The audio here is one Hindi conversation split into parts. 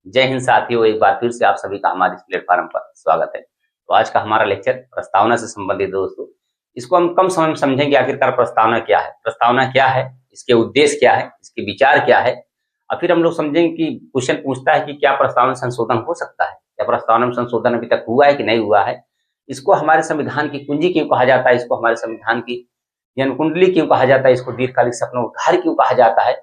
जय हिंद साथियों, एक बार फिर से आप सभी का हमारे इस प्लेटफॉर्म पर स्वागत है। तो आज का हमारा लेक्चर प्रस्तावना से संबंधित दोस्तों। इसको हम कम समय में समझेंगे आखिरकार प्रस्तावना क्या है, प्रस्तावना क्या है, इसके उद्देश्य क्या है, इसके विचार क्या है। और फिर हम लोग समझेंगे कि क्वेश्चन पूछता है कि क्या प्रस्तावना संशोधन हो सकता है, क्या प्रस्तावना में संशोधन अभी तक हुआ है कि नहीं हुआ है। इसको हमारे संविधान की कुंजी क्यों कहा जाता है, इसको हमारे संविधान की जन्मकुंडली क्यों कहा जाता है, इसको दीर्घकालिक सपनों का घर क्यों कहा जाता है।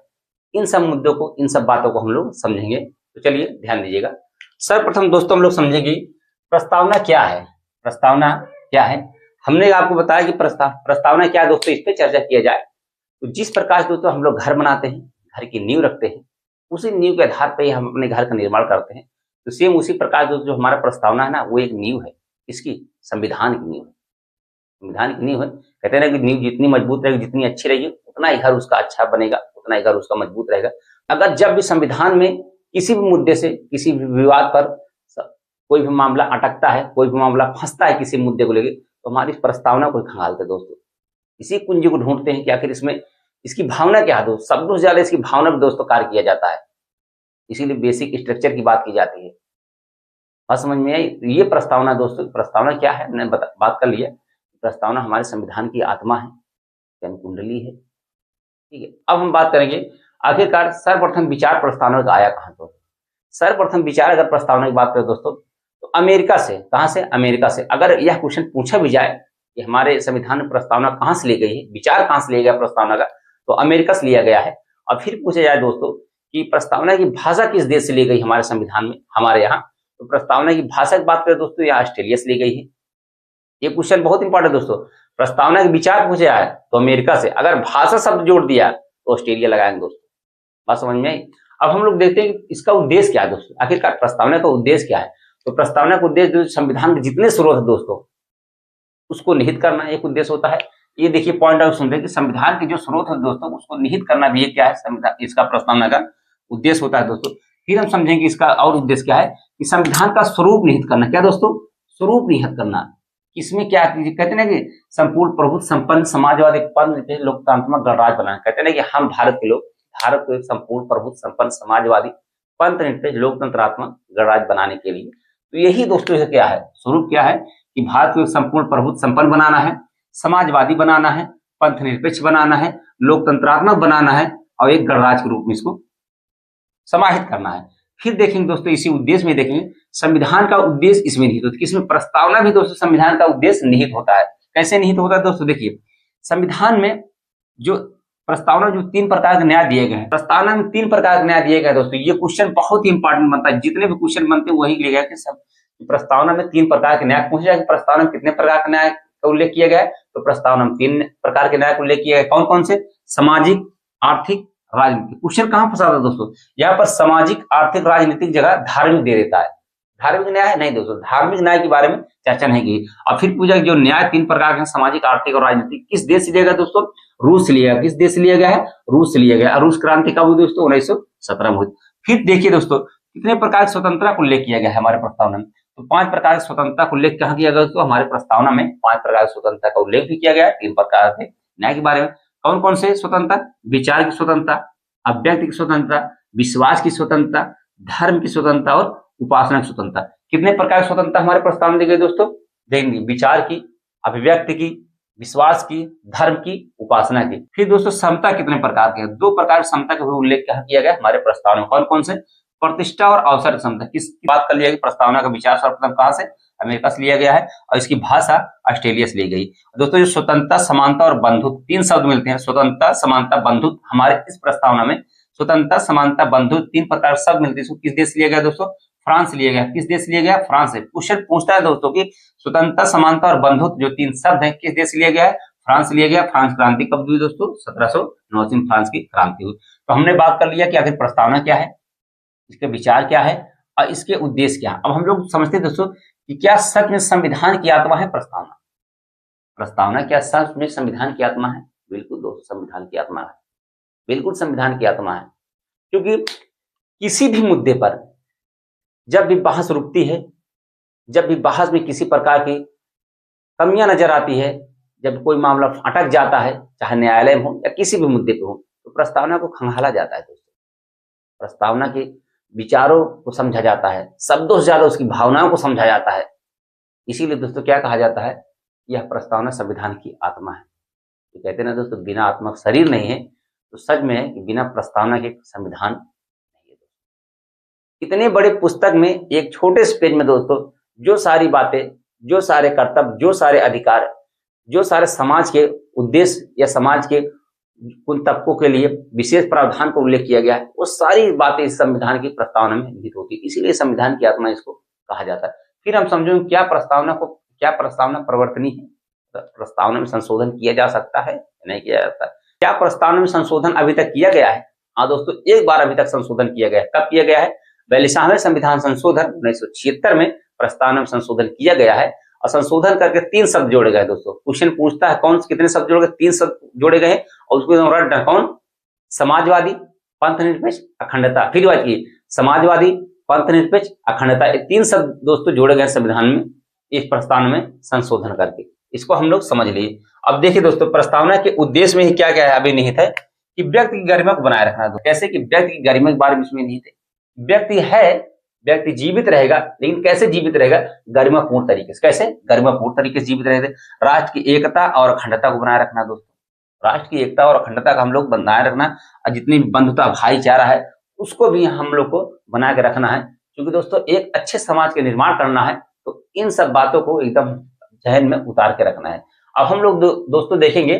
इन सब मुद्दों को, इन सब बातों को हम लोग समझेंगे। तो चलिए ध्यान दीजिएगा। सर्वप्रथम दोस्तों हम लोग समझेंगे प्रस्तावना क्या है। प्रस्तावना क्या है, हमने आपको बताया कि प्रस्तावना क्या है दोस्तों, इस पे चर्चा किया जाए। तो जिस प्रकार से दोस्तों हम लोग घर बनाते हैं, घर की नींव रखते हैं, उसी नींव के आधार पर ही हम अपने घर का निर्माण करते हैं। तो सेम उसी प्रकार जो हमारा प्रस्तावना है ना, वो एक नींव है। इसकी संविधान की नींव है, संविधान की नींव है। कहते हैं ना कि नींव जितनी मजबूत रहेगी, जितनी अच्छी रहेगी, उतना ही घर उसका अच्छा बनेगा, उतना ही घर उसका मजबूत रहेगा। अगर जब भी संविधान में किसी भी मुद्दे से, किसी भी विवाद पर कोई भी मामला अटकता है, कोई भी मामला फंसता है किसी मुद्दे को लेकर, तो हमारी इस प्रस्तावना को खंगालते दोस्तों, इसी कुंजी को ढूंढते हैं कि आखिर इसमें इसकी भावना क्या है। दोस्तों सब कुछ ज्यादा इसकी भावना पर दोस्तों कार्य किया जाता है, इसीलिए बेसिक स्ट्रक्चर की बात की जाती है। बात समझ में आई। ये प्रस्तावना दोस्तों, प्रस्तावना क्या है मैंने बात कर लिया। प्रस्तावना हमारे संविधान की आत्मा है, जन्म कुंडली है। ठीक है, अब हम बात करेंगे आखिरकार सर्वप्रथम विचार प्रस्तावना का आया कहां। तो सर्वप्रथम विचार अगर प्रस्तावना की बात करें दोस्तों, तो अमेरिका से। कहां से? अमेरिका से। अगर यह क्वेश्चन पूछा भी जाए कि हमारे संविधान में प्रस्तावना कहां से ली गई है, विचार कहां से लिया गया प्रस्तावना का, तो अमेरिका से लिया गया है। और फिर पूछा जाए दोस्तों कि प्रस्तावना की भाषा किस देश से ली गई हमारे संविधान में, हमारे यहाँ, तो प्रस्तावना की भाषा की बात करें दोस्तों, यह ऑस्ट्रेलिया से ली गई है। ये क्वेश्चन बहुत इंपॉर्टेंट दोस्तों। प्रस्तावना के विचार पूछे आए तो अमेरिका से, अगर भाषा शब्द जोड़ दिया तो ऑस्ट्रेलिया लगाएंगे दोस्तों। बात समझ में आई। अब हम लोग देखते हैं कि इसका उद्देश्य क्या है दोस्तों, आखिरकार प्रस्तावना का उद्देश्य क्या है। तो प्रस्तावना का उद्देश्य जो संविधान के जितने स्रोत है दोस्तों, उसको निहित करना एक उद्देश्य होता है। ये देखिए पॉइंट आउट सुनते हैं कि संविधान के जो स्रोत है दोस्तों, उसको निहित करना भी क्या है, संविधान इसका प्रस्तावना का उद्देश्य होता है दोस्तों। फिर हम समझेंगे इसका और उद्देश्य क्या है कि संविधान का स्वरूप निहित करना। क्या दोस्तों? स्वरूप निहित करना। इसमें क्या कहते हैं ना कि संपूर्ण प्रभुत्व संपन्न समाजवादी लोकतांत्रिक गणराज्य बनाना। कहते हैं ना कि हम भारत के लोग भारत को एक संपूर्ण प्रभुत्व संपन्न समाजवादी पंथ निरपेक्ष लोकतंत्रात्मक गणराज्य बनाने के लिए, तो यही दोस्तों क्या है, स्वरूप क्या है कि भारत को एक संपूर्ण प्रभुत्व संपन्न बनाना है, समाजवादी बनाना है, पंथ निरपेक्ष बनाना है, लोकतंत्रात्मक बनाना है, और एक गणराज्य के रूप में इसको समाहित करना है। फिर देखेंगे दोस्तों इसी उद्देश्य में देखेंगे संविधान का उद्देश्य इसमें निहित होता है। इसमें प्रस्तावना भी दोस्तों संविधान का उद्देश्य निहित होता है। कैसे निहित होता है दोस्तों? देखिए संविधान में जो प्रस्तावना, जो 3 प्रकार के न्याय दिए गए हैं, प्रस्तावना में 3 प्रकार के न्याय दिए गए दोस्तों। ये क्वेश्चन बहुत ही इंपॉर्टेंट बनता है, जितने भी क्वेश्चन बनते हैं वही लिया गया कि सब प्रस्तावना में 3 प्रकार के न्याय पूछे जाए। प्रस्तावना में कितने प्रकार के न्याय का उल्लेख किया गया है, तो प्रस्तावना में 3 प्रकार के न्याय का उल्लेख किया गया। कौन कौन से? सामाजिक, आर्थिक, राजनीतिक। क्वेश्चन कहां फंसा था दोस्तों, यहाँ पर सामाजिक, आर्थिक, राजनीतिक जगह धार्मिक दे देता है। धार्मिक न्याय नहीं दोस्तों, धार्मिक न्याय के बारे में चर्चा नहीं की। और फिर पूछा जो न्याय 3 प्रकार के सामाजिक, आर्थिक और राजनीतिक, किस देश से लिया गया दोस्तों? रूस से लिया। किस देश से लिया गया है? रूस से लिया गया। रूस क्रांति कब हुई दोस्तों? 1917 में हुई। फिर देखिए दोस्तों कितने प्रकार की स्वतंत्रता को उल्लेख किया गया है हमारे प्रस्तावना में, तो 5 प्रकार की स्वतंत्रता का उल्लेख कहाँ किया गया दोस्तों? हमारे प्रस्तावना में 5 प्रकार की स्वतंत्रता का उल्लेख भी किया गया है। 3 प्रकार के न्याय के बारे में। कौन कौन से स्वतंत्रता? विचार की स्वतंत्रता, अभिव्यक्ति की स्वतंत्रता, विश्वास की स्वतंत्रता, धर्म की स्वतंत्रता और उपासना की स्वतंत्रता। कितने प्रकार की स्वतंत्रता हमारे प्रस्ताव में दी गई दोस्तों? देखेंगे विचार की, अभिव्यक्ति की, विश्वास की, धर्म की, उपासना की। फिर दोस्तों समता कितने प्रकार के हैं? 2 प्रकार की समता का उल्लेख किया गया हमारे प्रस्ताव में। कौन कौन से? प्रतिष्ठा और अवसर क्षमता। किसकी बात कर लिया गई? प्रस्तावना का विचार सर्वप्रथम कहां से? अमेरिका से लिया गया है, और इसकी भाषा ऑस्ट्रेलिया से ली गई। दोस्तों जो स्वतंत्रता, समानता और बंधुत्व 3 शब्द मिलते हैं। स्वतंत्रता, समानता, बंधुत्व। हमारे इस प्रस्तावना में स्वतंत्रता, समानता, बंधुत्व 3 प्रकार शब्द मिलते हैं। किस देश से लिया गया दोस्तों? फ्रांस लिया गया। किस देश लिया गया? फ्रांस से। क्वेश्चन पूछता है दोस्तों कि स्वतंत्रता, समानता और बंधुत्व जो 3 शब्द हैं, किस देश से लिया गया है? फ्रांस लिया गया। फ्रांस क्रांति कब हुई दोस्तों? 1709 में फ्रांस की क्रांति हुई। तो हमने बात कर लिया कि आखिर प्रस्तावना क्या है, इसके विचार क्या है और इसके उद्देश्य क्या है। अब हम लोग समझते हैं दोस्तों कि क्या सच में संविधान की आत्मा है प्रस्तावना? प्रस्तावना क्या सच में संविधान की आत्मा है? बिल्कुल दोस्तों संविधान की आत्मा है, बिल्कुल संविधान की आत्मा है। क्योंकि किसी भी मुद्दे पर जब भी बहस रुकती है, जब भी बहस में किसी प्रकार की कमियां नजर आती है, जब कोई मामला अटक जाता है, चाहे न्यायालय में हो या किसी भी मुद्दे पे हो, तो प्रस्तावना को खंगाला जाता है दोस्तों। प्रस्तावना की विचारों को समझा जाता है, शब्दों से ज्यादा उसकी भावनाओं को समझा जाता है। इसीलिए दोस्तों क्या कहा जाता है, यह प्रस्तावना संविधान की आत्मा है। तो कहते हैं ना दोस्तों, बिना आत्मा शरीर नहीं है, तो सच में है कि बिना प्रस्तावना के संविधान नहीं है। इतने बड़े पुस्तक में एक छोटे से पेज में दोस्तों जो सारी बातें, जो सारे कर्तव्य, जो सारे अधिकार, जो सारे समाज के उद्देश्य या समाज के उन तबकों के लिए विशेष प्रावधान को उल्लेख किया गया है, वो सारी बातें इस संविधान की प्रस्तावना में निहित होती है। इसीलिए संविधान की आत्मा इसको कहा जाता है। फिर हम समझेंगे क्या प्रस्तावना परिवर्तनीय है, प्रस्तावना में संशोधन किया जा सकता है, नहीं किया जाता। क्या प्रस्तावना में संशोधन अभी तक किया गया है? हाँ दोस्तों, एक बार अभी तक संशोधन किया गया है। कब किया गया है? 42वें संविधान संशोधन 1976 में प्रस्तावना में संशोधन किया गया है और संशोधन करके 3 शब्द जोड़े गए। दोस्तों क्वेश्चन पूछता है कौन कितने शब्द जोड़े गए? 3 शब्द जोड़े गए और उसको रट कौन? समाजवादी, पंथनिरपेक्ष, अखंडता। फिर बात की समाजवादी, पंथनिरपेक्ष, अखंडता, ये 3 शब्द दोस्तों जोड़े गए संविधान में इस प्रस्तावना में संशोधन करके। इसको हम लोग समझ लिए। अब देखिए दोस्तों, प्रस्तावना के उद्देश्य में ही क्या क्या है अभी निहित है कि व्यक्ति की गरिमा को बनाए रखना। कैसे कि व्यक्ति की गरिमा के बारे में इसमें निहित है। व्यक्ति जीवित रहेगा, लेकिन कैसे जीवित रहेगा? गरिमापूर्ण तरीके से। कैसे? गरिमापूर्ण तरीके से जीवित रहेगा। राष्ट्र की एकता और अखंडता को बनाए रखना। दोस्तों राष्ट्र की एकता और अखंडता का हम लोग बनाए रखना, और जितनी बंधुता भाईचारा है उसको भी हम लोग को बना के रखना है। क्योंकि दोस्तों एक अच्छे समाज के निर्माण करना है तो इन सब बातों को एकदम जहन में उतार के रखना है। अब हम लोग दोस्तों देखेंगे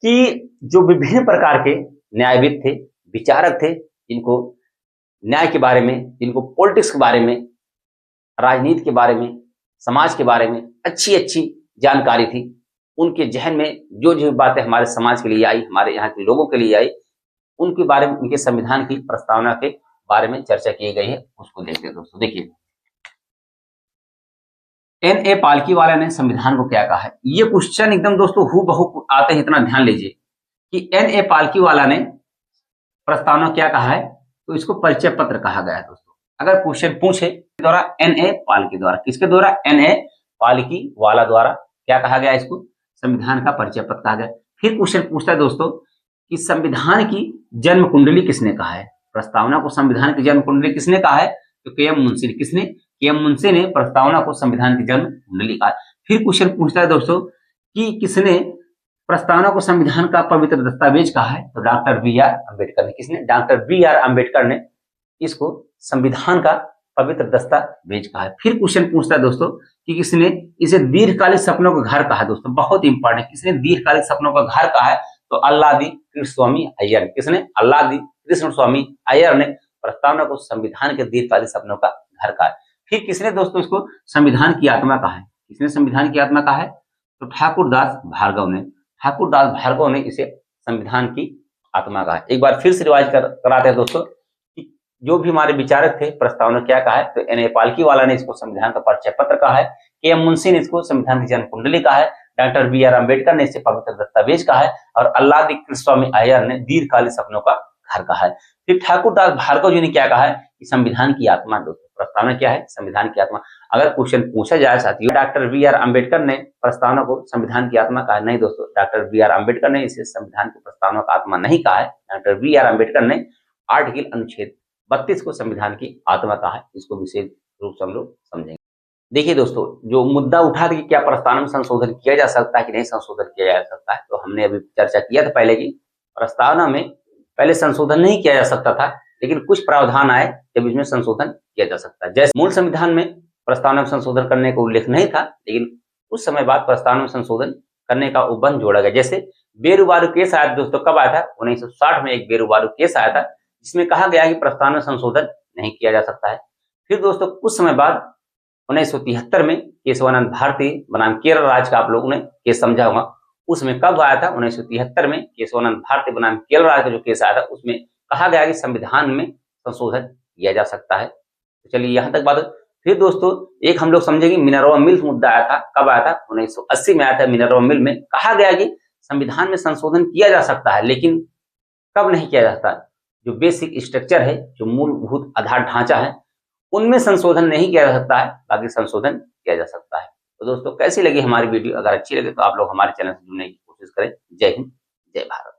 कि जो विभिन्न प्रकार के न्यायविद थे, विचारक थे, जिनको न्याय के बारे में, जिनको पॉलिटिक्स के बारे में, राजनीति के बारे में, समाज के बारे में अच्छी अच्छी जानकारी थी, उनके जहन में जो जो बातें हमारे समाज के लिए आई, हमारे यहाँ के लोगों के लिए आई, उनके बारे में, उनके संविधान की प्रस्तावना के बारे में चर्चा की गई है। उसको देखते हैं दोस्तों। देखिए N.A. पालकीवाला ने संविधान को क्या कहा है। ये क्वेश्चन एकदम दोस्तों हूबहू आते हैं, इतना ध्यान लीजिए कि N.A. पालकीवाला ने प्रस्तावना क्या कहा है, तो इसको परिचय पत्र कहा गया है। दोस्तों अगर क्वेश्चन पूछे द्वारा N.A. पालकी द्वारा, किसके द्वारा? N.A. पालकीवाला द्वारा क्या कहा गया? इसको संविधान का परिचय पत्र कहा गया। फिर क्वेश्चन पूछता है दोस्तों कि संविधान की जन्म कुंडली किसने कहा है। प्रस्तावना को संविधान की जन्म कुंडली किसने कहा है? तो के.एम. मुंशी ने। किसने? के.एम. मुंशी ने प्रस्तावना को संविधान की जन्म कुंडली कहा। फिर क्वेश्चन पूछता है दोस्तों कि किसने प्रस्तावना को संविधान का पवित्र दस्तावेज कहा है। तो डॉक्टर बी.आर. अम्बेडकर ने। किसने? Doctor B R. अम्बेडकर ने इसको संविधान का पवित्र दस्तावेज कहा है। फिर क्वेश्चन पूछता है दोस्तों कि किसने इसे दीर्घकालिक सपनों का घर कहा। दोस्तों बहुत इंपॉर्टेंट, किसने दीर्घकालिक सपनों का घर कहा है? तो अल्लादी कृष्ण स्वामी अय्यर। किसने? अल्लादी कृष्ण स्वामी अय्यर ने प्रस्तावना को संविधान के दीर्घकालिक सपनों का घर कहा है। फिर किसने दोस्तों इसको संविधान की आत्मा कहा है? किसने संविधान की आत्मा कहा है? तो ठाकुरदास भार्गव ने। ठाकुरदास भार्गव ने इसे संविधान की आत्मा कहा है। एक बार फिर से रिवाइज कराते हैं दोस्तों कि जो भी हमारे विचारक थे, प्रस्तावना क्या कहा है, तो N.A. पालकीवाला ने इसको संविधान का परिचय पत्र कहा है, के.एम. मुंशी ने इसको संविधान की जन्म कुंडली कहा है, डॉक्टर बी.आर. अम्बेडकर ने इसे पवित्र दस्तावेज कहा है और अल्लादी कृष्ण स्वामी अय्यर ने दीर्घकालिक सपनों का घर कहा है। फिर ठाकुरदास भार्गव जी ने क्या कहा है कि संविधान की आत्मा। दोस्तों प्रस्तावना क्या है? संविधान की आत्मा। अगर क्वेश्चन पूछा जाए साथियों, डॉक्टर बी.आर. अम्बेडकर ने प्रस्तावना को संविधान की आत्मा कहा है, नहीं दोस्तों, डॉक्टर बी.आर. अम्बेडकर ने इसे संविधान की प्रस्तावना का आत्मा नहीं कहा है। Doctor B R. अम्बेडकर ने आर्टिकल अनुच्छेद 32 को संविधान की आत्मा कहा है। इसको विशेष रूप से हम लोग समझेंगे। देखिए दोस्तों, जो मुद्दा उठा कि क्या प्रस्तावना में संशोधन किया जा सकता है कि नहीं संशोधन किया जा सकता है, तो हमने अभी चर्चा किया था पहले की प्रस्तावना में पहले संशोधन नहीं किया जा सकता था, लेकिन कुछ प्रावधान आए जब इसमें संशोधन किया जा सकता है। जैसे मूल संविधान में प्रस्तावना में संशोधन करने का उल्लेख नहीं था, लेकिन कुछ समय बाद प्रस्तावना में संशोधन करने का उपबंध जोड़ा गया। जैसे बेरुबारू केस आया दोस्तों, कब आया था? 1960 में एक बेरुबारू केस आया था जिसमें कहा गया कि प्रस्तावना में संशोधन नहीं किया जा सकता है। फिर दोस्तों कुछ समय बाद 1973 में केशवानंद भारती बनाम केरल राज्य का आप लोगों ने केस समझा होगा। उसमें कब आया था? 1973 में केशवानंद भारती बनाम केरल राज्य का जो केस आया था उसमें कहा गया कि संविधान में संशोधन किया जा सकता है। तो चलिए यहाँ तक बात। फिर दोस्तों एक हम लोग समझेंगे मिनर्वा मिल्स मुद्दा आया था। कब आया था? 1980 में आया था। मिनर्वा मिल में कहा गया कि संविधान में संशोधन किया जा सकता है, लेकिन कब नहीं किया जाता? जो बेसिक स्ट्रक्चर है, जो मूलभूत आधार ढांचा है, उनमें संशोधन नहीं किया जा सकता है, बाकी संशोधन किया जा सकता है। तो दोस्तों कैसी लगी हमारी वीडियो? अगर अच्छी लगे तो आप लोग हमारे चैनल से जुड़ने की कोशिश करें। जय हिंद, जय भारत।